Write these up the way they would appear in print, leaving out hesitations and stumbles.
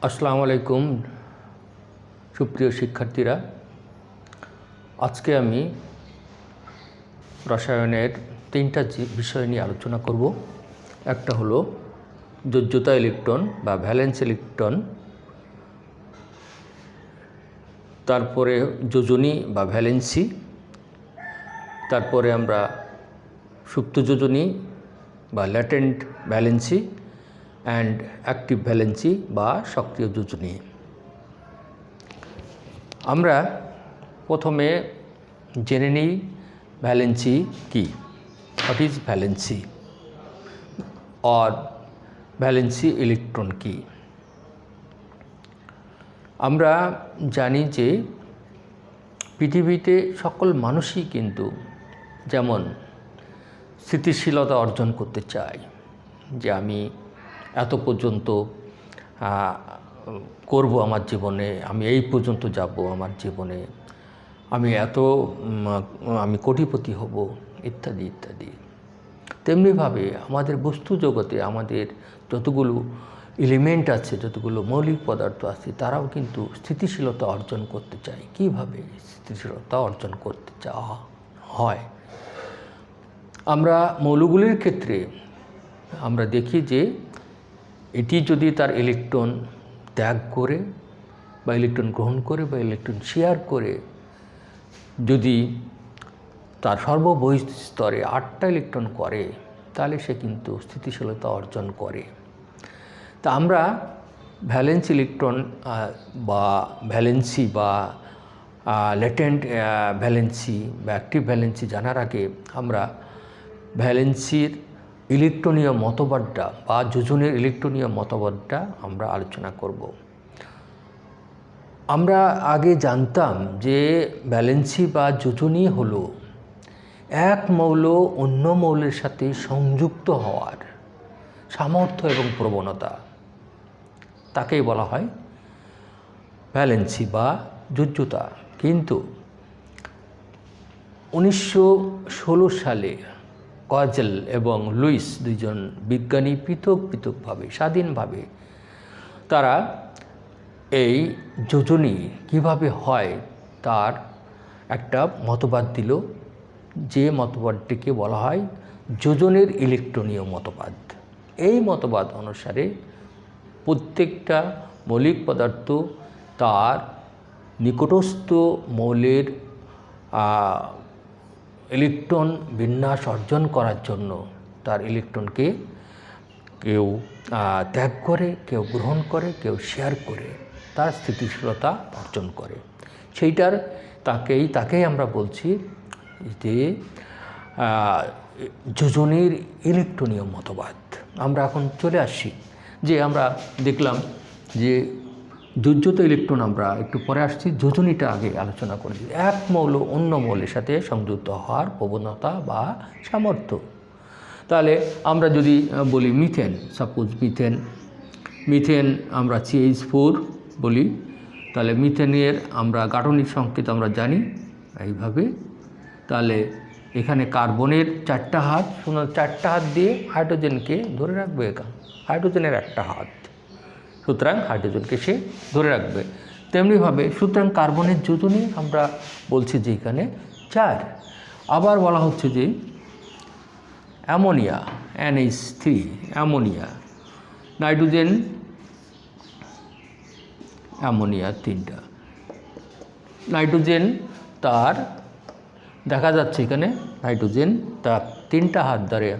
আসসালামু আলাইকুম সুপ্রিয় শিক্ষার্থীরা, আজকে আমি রসায়নের তিনটা বিষয় নিয়ে আলোচনা করব। একটা হলো যোজ্যতা ইলেকট্রন বা ভ্যালেন্স ইলেকট্রন, তারপরে যোজনী বা ভ্যালেন্সি, তারপরে আমরা সুপ্ত যোজনী বা latent valency and active valency বা সক্রিয় যোজনী। আমরা প্রথমে জেনে নিই ভ্যালেন্সি কি, what is valency or valency electron কি। আমরা জানি যে পৃথিবীতে সকল মানুষই কিন্তু যেমন স্থিতিশীলতা অর্জন করতে চায়, যে আমি এত পর্যন্ত করব আমার জীবনে, আমি এই পর্যন্ত যাব আমার জীবনে, আমি কোটিপতি হব, ইত্যাদি ইত্যাদি। তেমনিভাবে আমাদের বস্তু জগতে আমাদের যতগুলো এলিমেন্ট আছে, যতগুলো মৌলিক পদার্থ আছে, তারাও কিন্তু স্থিতিশীলতা অর্জন করতে চায়। কিভাবে স্থিতিশীলতা অর্জন করতে চাওয়া হয়? আমরা মৌলগুলির ক্ষেত্রে আমরা দেখি যে এটি যদি তার ইলেকট্রন ত্যাগ করে বা ইলেকট্রন গ্রহণ করে বা ইলেকট্রন শেয়ার করে যদি তার সর্ববহিঃস্তরে 8টা ইলেকট্রন করে, তাহলে সে কিন্তু স্থিতিশীলতা অর্জন করে। তা আমরা ভ্যালেন্স ইলেকট্রন বা ভ্যালেন্সি বা ল্যাটেন্ট ভ্যালেন্সি বা অ্যাক্টিভ ভ্যালেন্সি জানার আগে আমরা ভ্যালেন্সির ইলেকট্রনীয় মতবাদটা বা যোজনের ইলেকট্রনীয় মতবাদটা আমরা আলোচনা করব। আমরা আগে জানতাম যে ভ্যালেন্সি বা যোজনী হলো এক মৌল অন্য মৌলের সাথে সংযুক্ত হওয়ার সামর্থ্য এবং প্রবণতা, তাকেই বলা হয় ভ্যালেন্সি বা যোজ্যতা। কিন্তু 1916 সালে কজেল এবং লুইস দুইজন বিজ্ঞানী পৃথকভাবে স্বাধীনভাবে তারা এই যোজনী কিভাবে হয় তার একটা মতবাদ দিল, যে মতবাদটিকে বলা হয় যোজনের ইলেকট্রনীয় মতবাদ। এই মতবাদ অনুসারে প্রত্যেকটা মৌলিক পদার্থ তার নিকটস্থ মৌলের ইলেকট্রন বিন্যাস অর্জন করার জন্য তার ইলেকট্রনকে কেউ ত্যাগ করে, কেউ গ্রহণ করে, কেউ শেয়ার করে তার স্থিতিশীলতা অর্জন করে। তাকেই আমরা বলছি যে যোজনীর ইলেকট্রনীয় মতবাদ। আমরা এখন চলে আসছি যে আমরা দেখলাম যে যোজ্যতা ইলেকট্রন আমরা একটু পরে আসছি, যোজনীটা আগে আলোচনা করে দিই। এক মৌল অন্য মৌলের সাথে সংযুক্ত হওয়ার প্রবণতা বা সামর্থ্য। তাহলে আমরা যদি বলি মিথেন, সাপোজ মিথেন আমরা CH4 বলি, তাহলে মিথেনের আমরা গাঠনিক সংকেত আমরা জানি এইভাবে। তাহলে এখানে কার্বনের 4টা হাত, 4টা হাত দিয়ে হাইড্রোজেনকে ধরে রাখবে, হাইড্রোজেনের একটা হাত, সুতরাং হাইড্রোজেনকে সে ধরে রাখবে। তেমনিভাবে সুতরাং কার্বনের যোজনী আমরা বলছি যে এখানে 4। আবার বলা হচ্ছে যে ammonia, NH3 ammonia, nitrogen, ammonia 3টা, নাইট্রোজেন তার দেখা যাচ্ছে এখানে নাইট্রোজেন তার 3টা হাত ধরে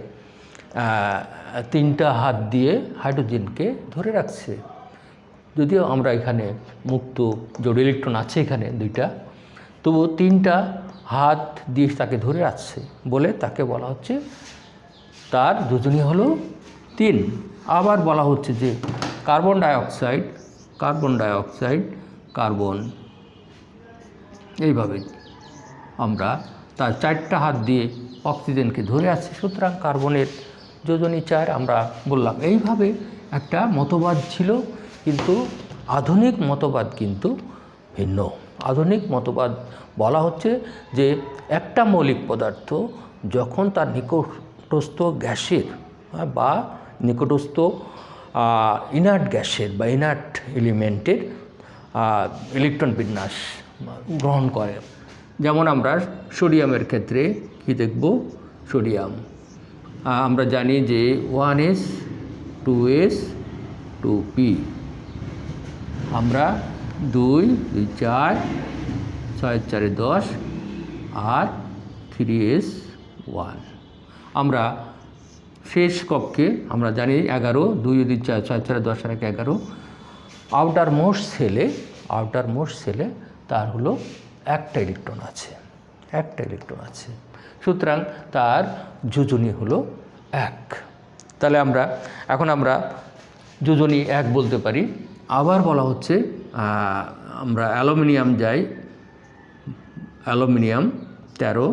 3টা হাত দিয়ে হাইড্রোজেনকে ধরে রাখছে। যদিও আমরা এখানে মুক্ত জোড় ইলেকট্রন আছে এখানে 2টা, তবু 3টা হাত দিয়ে তাকে ধরে রাখছে বলে তাকে বলা হচ্ছে তার যোজনী হলো 3। আবার বলা হচ্ছে যে কার্বন ডাইঅক্সাইড এইভাবে আমরা তার 4টা হাত দিয়ে অক্সিজেনকে ধরে আছে, সুতরাং কার্বনের যোজনী 4 আমরা বললাম। এইভাবে একটা মতবাদ ছিল, কিন্তু আধুনিক মতবাদ কিন্তু ভিন্ন। আধুনিক মতবাদ বলা হচ্ছে যে একটা মৌলিক পদার্থ যখন তার নিকটস্থ গ্যাসের বা নিকটস্থ ইনার্ট গ্যাসের বা ইনার্ট এলিমেন্টের ইলেকট্রন বিন্যাস গ্রহণ করে। যেমন আমরা সোডিয়ামের ক্ষেত্রে কি দেখব, সোডিয়াম আমরা জানি যে 1s 2s 2p, আমরা 2 2 4 6 4 10 আর 3s 1। আমরা শেষ কক্ষে আমরা জানি 11 2 2 4 6 4 10 আর 11 আউটার মোস্ট সেলে তার হলো একটা ইলেকট্রন আছে, সুতরাং তার যোজনী হলো 1। তাহলে এখন আমরা যোজনী 1 বলতে পারি। আবার বলা হচ্ছে আমরা অ্যালুমিনিয়াম যাই, অ্যালুমিনিয়াম 13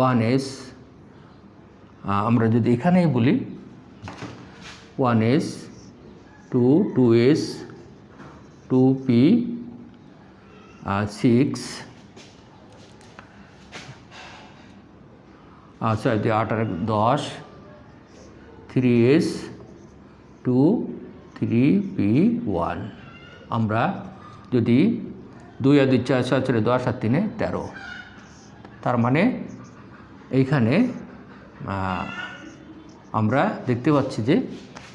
1s, আমরা যদি এখানেই বলি 1s 2s 2p 6 8 আর 10 3s 2 3p 1। আমরা যদি 2 আর 2 4 6 4 10 আর 3 13, তার মানে এইখানে আমরা দেখতে পাচ্ছি যে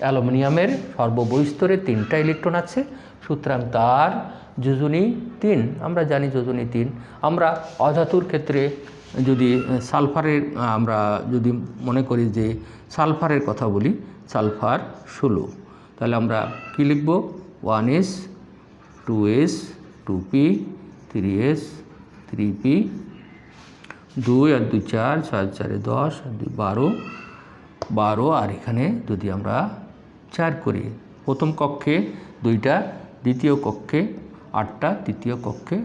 অ্যালুমিনিয়ামের সর্ববহিঃস্তরে 3টা ইলেকট্রন আছে, সুতরাং তার যোজনী 3। আমরা জানি যোজনী 3। আমরা অধাতুর ক্ষেত্রে যদি সালফারের আমরা যদি মনে করি যে সালফারের কথা বলি, সালফার 16, তাহলে আমরা কি লিখব, 1s 2s 2p 3s 3p 2 আর 2 4 6 4 10 12 12, আর এখানে যদি আমরা 4 করি, প্রথম কক্ষে 2টা, দ্বিতীয় কক্ষে 8টা, তৃতীয় কক্ষে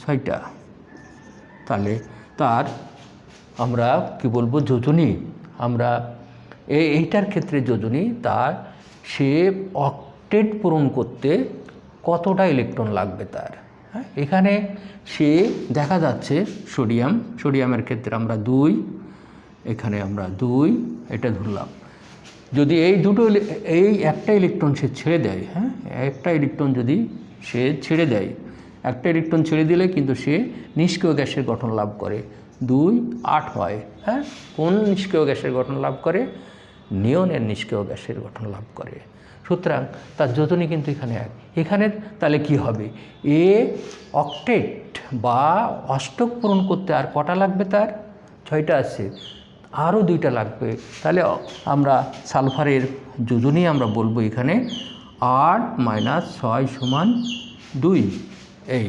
6টা, তাহলে তার আমরা কি বলবো যোজনী। আমরা এইটার ক্ষেত্রে যোজনী তার সে অক্টেট পূরণ করতে কতটা ইলেকট্রন লাগবে তার। হ্যাঁ, এখানে সে দেখা যাচ্ছে সোডিয়ামের ক্ষেত্রে আমরা 2, এখানে আমরা 2 এটা ধরলাম। যদি এই একটা ইলেকট্রন সে ছেড়ে দেয়, হ্যাঁ, একটা ইলেকট্রন যদি সে ছেড়ে দেয়, একটা ইলেকট্রন ছেড়ে দিলে কিন্তু সে নিষ্ক্রিয় গ্যাসের গঠন লাভ করে, 2 8 হয়। হ্যাঁ, কোন নিষ্ক্রিয় গ্যাসের গঠন লাভ করে, নিয়নের নিষ্ক্রিয় গ্যাসের গঠন লাভ করে। সুতরাং তার যোজনী কিন্তু এখানে 1। এখানে তাহলে কি হবে, এ অক্টেট বা অষ্টক পূরণ করতে আর কটা লাগবে, তার 6টা আছে, আরও 2টা লাগবে। তাহলে আমরা সালফারের যোজনী আমরা বলবো এখানে 8 - 6 = 2। এই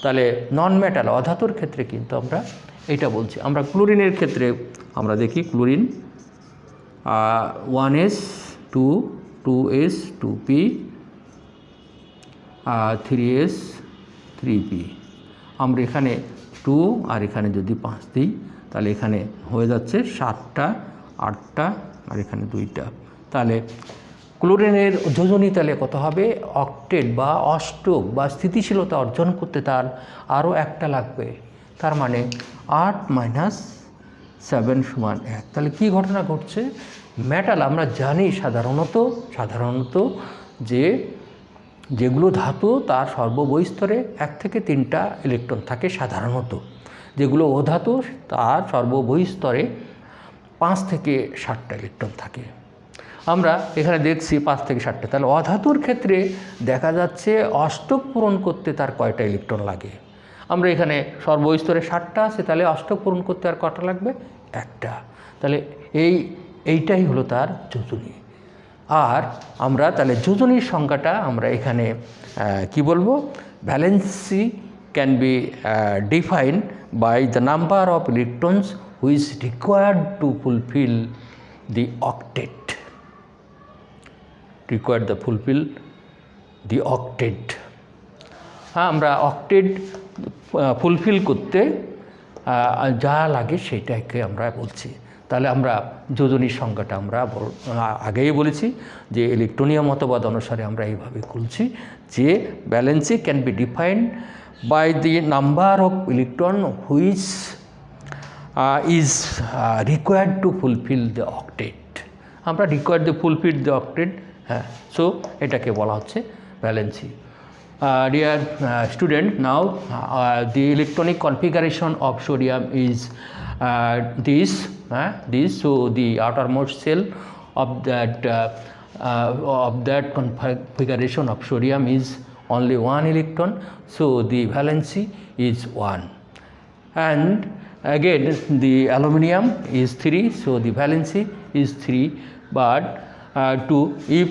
তাহলে নন মেটাল অধাতুর ক্ষেত্রে কিন্তু আমরা এটা বলছি। আমরা ক্লোরিনের ক্ষেত্রে আমরা দেখি, chlorine 1s 2s 2p 3s 3p, আমরা এখানে 2 আর এখানে যদি 5 দিই, তাহলে এখানে হয়ে যাচ্ছে 7টা 8টা আর এখানে 2টা। তাহলে ক্লোরিনের যোজনী তাহলে কত হবে, অক্টেট বা অষ্টক বা স্থিতিশীলতা অর্জন করতে তার আরও একটা লাগবে, তার মানে 8 - 7 = 1। তাহলে কি ঘটনা ঘটছে, মেটাল আমরা জানি সাধারণত যে যেগুলো ধাতু তার সর্ববহিঃস্তরে 1 থেকে 3টা ইলেকট্রন থাকে সাধারণত, যেগুলো অধাতু তার সর্ববহিঃস্তরে 5 থেকে 7টা ইলেকট্রন থাকে। আমরা এখানে দেখছি 5 থেকে 7টা। তাহলে অধাতুর ক্ষেত্রে দেখা যাচ্ছে অষ্টক পূরণ করতে তার কয়টা ইলেকট্রন লাগে। আমরা এখানে সর্বস্তরে 7টা আছে, তাহলে অষ্টক পূরণ করতে আর কটা লাগবে, 1টা। তাহলে এইটাই হলো তার যোজনী। আর আমরা তাহলে যোজনীর সংখ্যাটা আমরা এখানে কি বলবো, valency can be define by the number of electrons which required to fulfil the octet. হ্যাঁ, আমরা অক্টেট ফুলফিল করতে যা লাগে সেটাকে আমরা বলছি। তাহলে আমরা যোজনীর সংখ্যাটা আমরা আগেই বলেছি যে ইলেকট্রনীয় মতবাদ অনুসারে আমরা এইভাবে খুলছি যে valency can B defined by the number of electron which is required to fulfill the octet. আমরা required to fulfill the octet, হ্যাঁ, সো এটাকে বলা হচ্ছে valency. Dear student, now the electronic configuration of sodium is this. So the outermost shell of that configuration of sodium is only 1 electron, so the valency is 1. And again the aluminium is 3, so the valency is 3. But if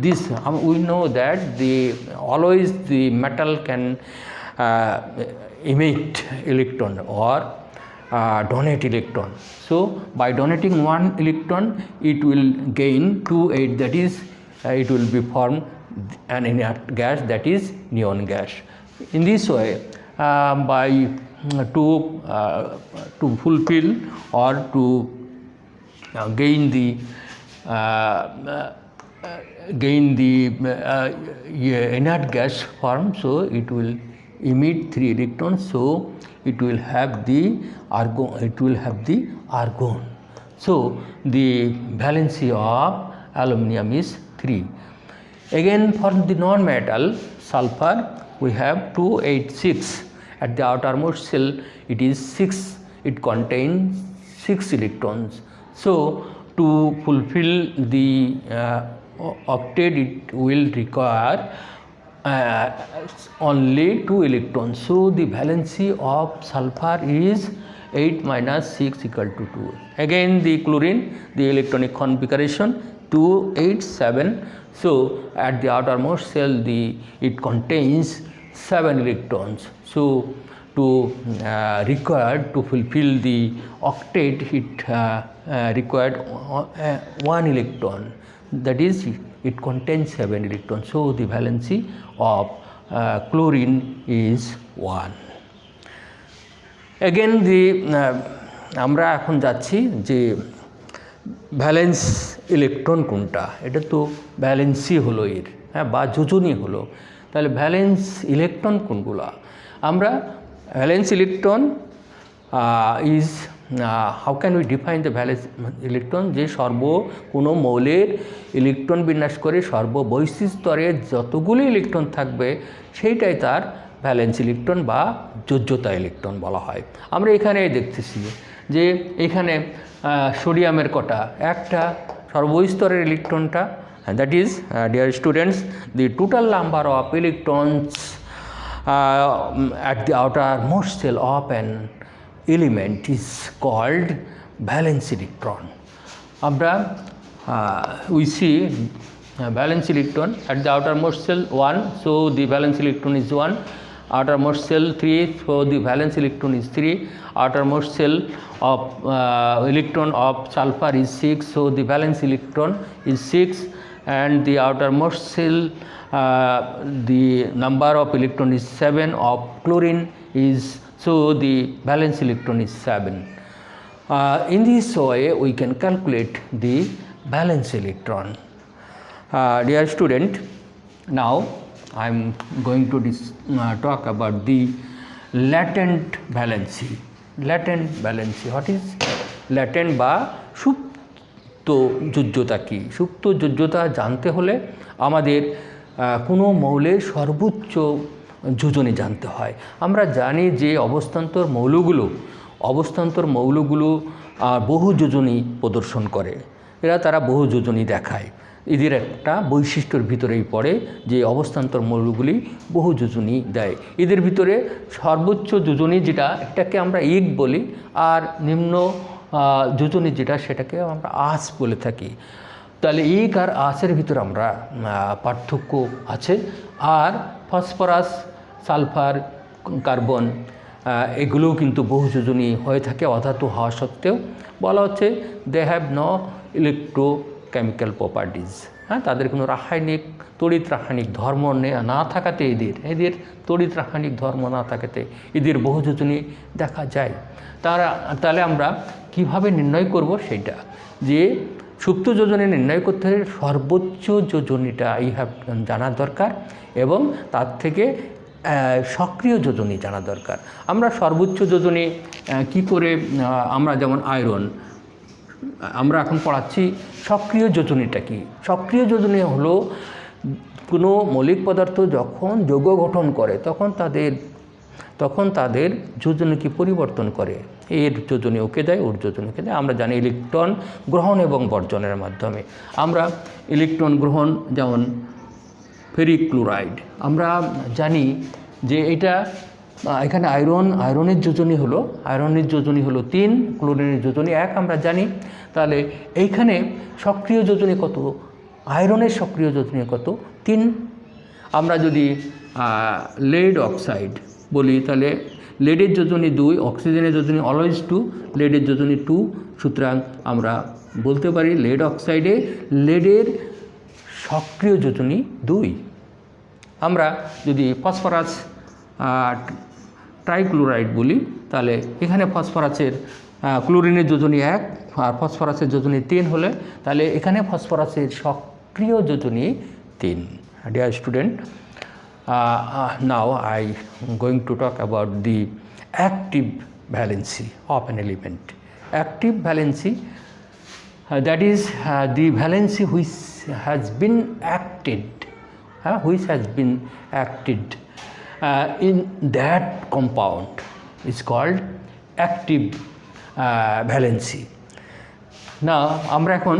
this we know that always the metal can emit electron or donate electron. So by donating 1 electron it will gain 2, that is it will be formed an inert gas, that is neon gas. In this way, to fulfill or to gain the inert gas form, so it will emit 3 electrons, so it will have the argon. So the valency of aluminum is 3. Again for the non-metal sulfur we have 286. At the outermost shell it is 6, it contains 6 electrons. So to fulfill the octet it will require only 2 electrons. So the valency of sulfur is 8 minus 6 equal to 2. Again the chlorine, the electronic configuration 287. So at the outermost shell it contains 7 electrons. So required to fulfill the octet it required 1 electron, that is it contains 7 electrons. So the valency of chlorine is 1. Again আমরা এখন যাচ্ছি যে valence electron কোনটা, এটা তো valency হলো এর, হ্যাঁ, বা যোজনী হলো, তাহলে ভ্যালেন্স ইলেকট্রন কোনগুলো? আমরা valence electron is how can we define the valence electron? যে কোনো মৌলের ইলেকট্রন বিন্যাস করে সর্ববৈশিষ্ট্য স্তরে যতগুলি ইলেকট্রন থাকবে সেইটাই তার ভ্যালেন্স ইলেকট্রন বা যোজ্যতা ইলেকট্রন বলা হয়। আমরা এখানে দেখতেছি যে এখানে সোডিয়ামের কটা, একটা সর্বস্তরের ইলেকট্রনটা, that is dear students, the total number of electrons at the outermost shell of an element is called valence electron. আমরা we see valence electron at the outermost shell 1, so the valence electron is 1, outermost shell 3, so the valence electron is 3, outermost shell of electron of sulfur is 6, so the valence electron is 6, and the outermost shell the number of electron is 7 of chlorine is, so the valence electron is 7. In this way we can calculate the valence electron. Dear student, now I am going to talk about the latent valency. Latent valency, what is latent বা সুপ্ত যোজ্যতা কি? সুপ্ত যোজ্যতা জানতে হলে আমাদের কোনো মৌলের সর্বোচ্চ যোজনী জানতে হয়। আমরা জানি যে অবস্থান্তর মৌলগুলো বহু যোজনী প্রদর্শন করে, তারা বহু যোজনী দেখায়। এদের একটা বৈশিষ্ট্যের ভিতরেই পড়ে যে অবস্থান্তর মৌলগুলি বহু যোজনী দেয়। এদের ভিতরে সর্বোচ্চ যোজনী যেটা, এটাকে আমরা ইক বলি, আর নিম্ন যোজনী যেটা সেটাকে আমরা আস বলে থাকি। তাহলে ইক আর আসের ভিতরে আমরা পার্থক্য আছে। আর ফসফরাস, সালফার, কার্বন এগুলোও কিন্তু বহু যোজনী হয়ে থাকে অধাতু হওয়া সত্ত্বেও। বলা হচ্ছে they have no electrochemical properties, হ্যাঁ, তাদের কোনো তড়িৎ রাসায়নিক ধর্ম না থাকাতে এদের তড়িৎ রাসায়নিক ধর্ম না থাকাতে এদের বহু যোজনী দেখা যায়। তাহলে আমরা কিভাবে নির্ণয় করব সেইটা, যে সুপ্ত যোজনী নির্ণয় করতে হলে সর্বোচ্চ যোজনীটা জানার দরকার, এবং তার থেকে সক্রিয় যোজনী জানা দরকার। আমরা সর্বোচ্চ যোজনী কি করে আমরা যেমন আয়রন আমরা এখন পড়াচ্ছি সক্রিয় যোজনীটা কি। সক্রিয় যোজনী হলো কোনো মৌলিক পদার্থ যখন যৌগ গঠন করে তখন তাদের যোজনীকে পরিবর্তন করে। এর যোজনী ওকে দেয়, ওর যোজনী ওকে দেয়। আমরা জানি ইলেকট্রন গ্রহণ এবং বর্জনের মাধ্যমে আমরা ইলেকট্রন গ্রহণ, যেমন ফেরিক ক্লোরাইড আমরা জানি যে এটা এখানে আয়রনের যোজনী হলো 3, ক্লোরিনের যোজনী 1 আমরা জানি। তাহলে এইখানে সক্রিয় যোজনী কত? আয়রনের সক্রিয় যোজনী কত? 3। আমরা যদি লেড অক্সাইড বলি তাহলে লেডের যোজনী 2, অক্সিজেনের যোজনী অলওয়েজ 2, লেডের যোজনী 2। সুতরাং আমরা বলতে পারি লেড অক্সাইডে লেডের সক্রিয় যোজনী 2। আমরা যদি ফসফরাস ট্রাইক্লোরাইড বলি তাহলে এখানে ফসফরাসের ক্লোরিনের যোজনী 1 আর ফসফরাসের যোজনী 3 হলে তাহলে এখানে ফসফরাসের সক্রিয় যোজনী 3। Dear student, now I am going to talk about the active valency of an element. Active valency, that is the valency which has been acted in that compound is called active valency. Now আমরা এখন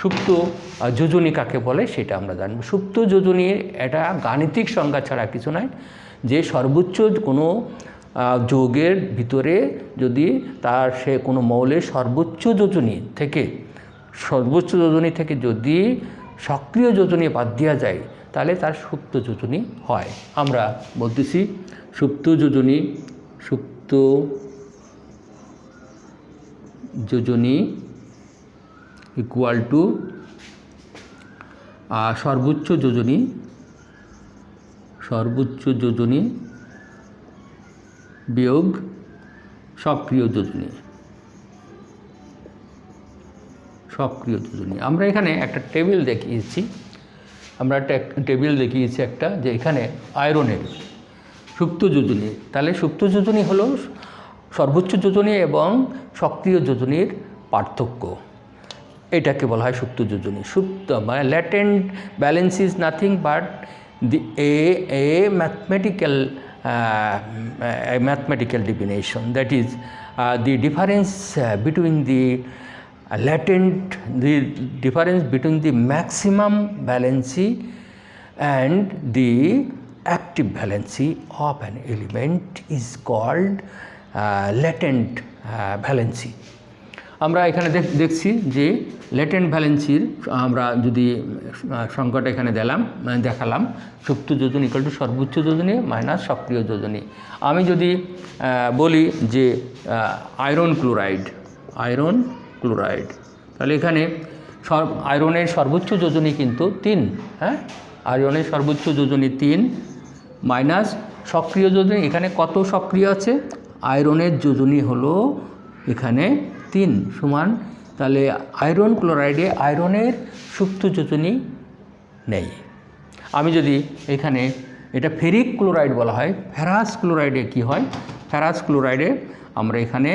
সুপ্ত যোজনী কাকে বলে সেটা আমরা জানব। সুপ্ত যোজনীর এটা গাণিতিক সংজ্ঞা ছাড়া কিছু নয়, যে সর্বোচ্চ কোনো যৌগের ভিতরে যদি সে কোনো মৌলের সর্বোচ্চ যোজনী থেকে যদি সক্রিয় যোজনী বাদ দেওয়া যায় তাহলে তার সুপ্ত যোজনী হয়। আমরা বলতেছি সুপ্ত যোজনী ইকুয়াল টু সর্বোচ্চ যোজনী বিয়োগ সক্রিয় যোজনী। আমরা এখানে একটা টেবিল দেখিয়েছি একটা, যে এখানে আয়রনের সুপ্ত যোজনী। তাহলে সুপ্ত যোজনী হলো সর্বোচ্চ যোজনী এবং সক্রিয় যোজনীর পার্থক্য, এটাকে বলা হয় সুপ্ত যোজনী। সুপ্ত মানে latent balance is nothing but a mathematical definition, that is the difference between the maximum valency and the active valency of an element is called latent valency. আমরা এখানে দেখছি যে ল্যাটেন্ট ভ্যালেন্সির আমরা যদি সংখ্যাটা এখানে দেখালাম সুপ্ত যোজনী ইকুয়াল টু সর্বোচ্চ যোজনী মাইনাস সক্রিয় যোজনী। আমি যদি বলি যে আয়রন ক্লোরাইড তাহলে এখানে আয়রনের সর্বোচ্চ যোজনী কিন্তু 3, আয়রনের সর্বোচ্চ যোজনী 3 মাইনাস সক্রিয় যোজনী। এখানে কত সক্রিয় আছে? আয়রনের যোজনী হলো এখানে 3 সমান, তাহলে আয়রন ক্লোরাইডে আয়রনের সুপ্ত যোজনী নেই। আমি যদি এখানে এটা ফেরিক ক্লোরাইড বলা হয়, ফেরাস ক্লোরাইডে কি হয়? ফেরাস ক্লোরাইডে আমরা এখানে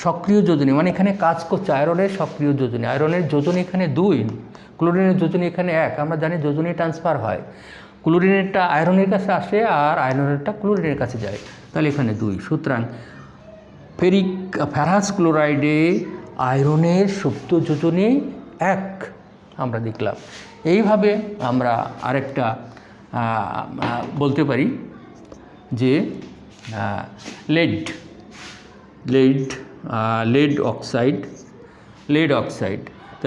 সক্রিয় যোজনী মানে এখানে কাজ করছে আয়রনের সক্রিয় যোজনী। আয়রনের যোজনী এখানে 2, ক্লোরিনের যোজনী এখানে 1। আমরা জানি যোজনী ট্রান্সফার হয়, ক্লোরিনেরটা আয়রনের কাছে আসে আর আয়রনেরটা ক্লোরিনের কাছে যায়, তাহলে এখানে 2। সুতরাং ফেরাস ক্লোরাইডে আয়রনের সুপ্ত যোজনী 1 আমরা দেখলাম। এইভাবে আমরা আরেকটা বলতে পারি যে lead oxide তো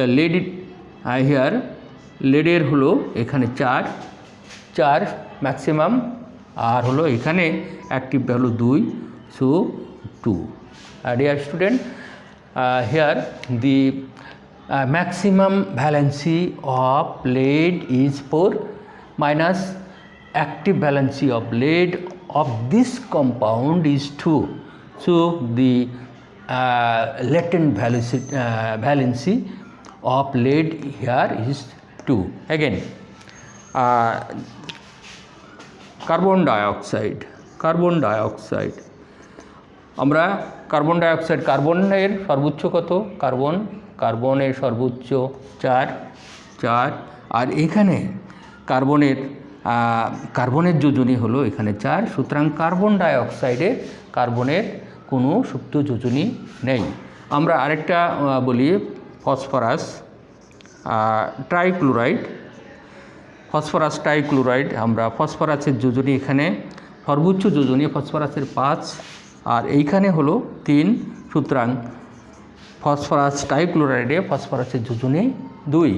লেডের হলো এখানে 4 ম্যাক্সিমাম, আর হলো এখানে অ্যাক্টিভ হলো 2, so 2. Dear student, here the maximum valency of lead is 4 minus active valency of lead of this compound is 2. So the latent valency of lead here is 2. Again carbon dioxide আমরা carbon dioxide, কার্বনের সর্বোচ্চ কত? কার্বনের সর্বোচ্চ 4 আর এখানে কার্বনের যোজনী হলো এখানে 4। সুতরাং কার্বন ডাইঅক্সাইডে কার্বনের কোনো সুপ্ত যোজনী নেই। আমরা আরেকটা বলি ফসফরাস ট্রাইক্লোরাইড। আমরা ফসফরাসের যোজনী এখানে সর্বোচ্চ যোজনী ফসফরাসের 5 আর এইখানে হলো 3। সুতরাং ফসফরাস ট্রাইক্লোরাইডে ফসফরাসের যোজনী 2।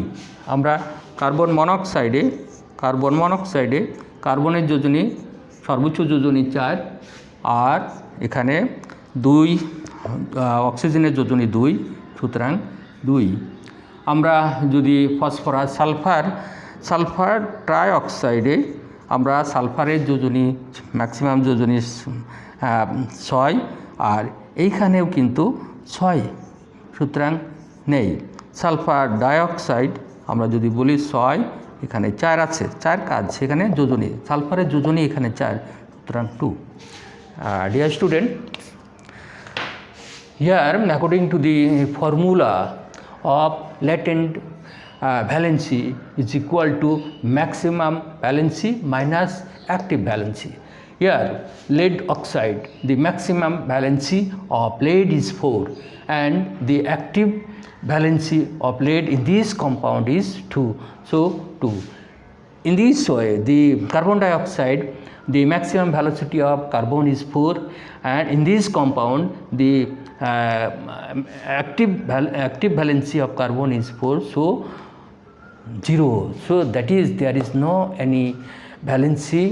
আমরা কার্বন মনোক্সাইডে কার্বনের যোজনী সর্বোচ্চ যোজনী 4 আর এখানে 2 অক্সিজেনের যোজনী 2, সুতরাং 2। আমরা যদি ফসফরাস সালফার ট্রাইঅক্সাইডে আমরা সালফারের যোজনী ম্যাক্সিমাম যোজনী 6 আর এইখানেও কিন্তু 6, সুতরাং নেই। সালফার ডাইঅক্সাইড আমরা যদি বলি 6, এখানে 4 আছে, 4 কাজ সেখানে যোজনী, সালফারের যোজনী এখানে 4, সুতরাং 2। Dear student, here according to the formula of latent valency is equal to maximum valency minus active valency. Here lead oxide, the maximum valency of lead is 4 and the active valency of lead in this compound is 2, so 2. In this way the carbon dioxide, the maximum velocity of carbon is 4 and in this compound the active valency of carbon is 4, so 0. So that is there is no any valency,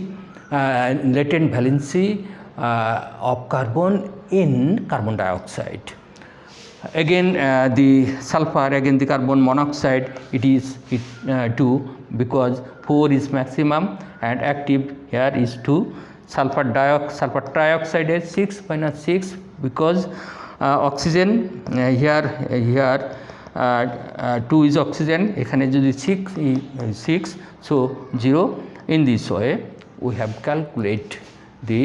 latent valency of carbon in carbon dioxide. Again the sulfur, again the carbon monoxide, it is 2 because 4 is maximum and active here is 2. Sulfur trioxide is 6 minus 6 because oxygen here 2 is oxygen, এখানে যদি 6, so 0. In this way we have calculate the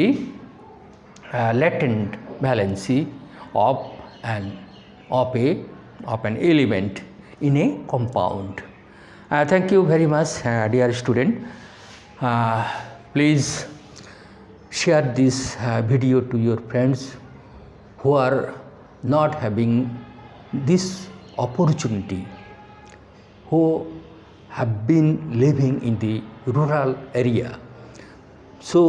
latent valency of an element in a compound. Thank you very much, dear student. Please share this video to your friends who are not having this opportunity, who have been living in the rural area. So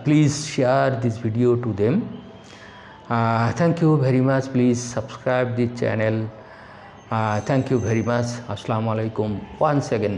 please share this video to them. Thank you very much. Please subscribe the channel. Thank you very much. Assalamu alaikum once again.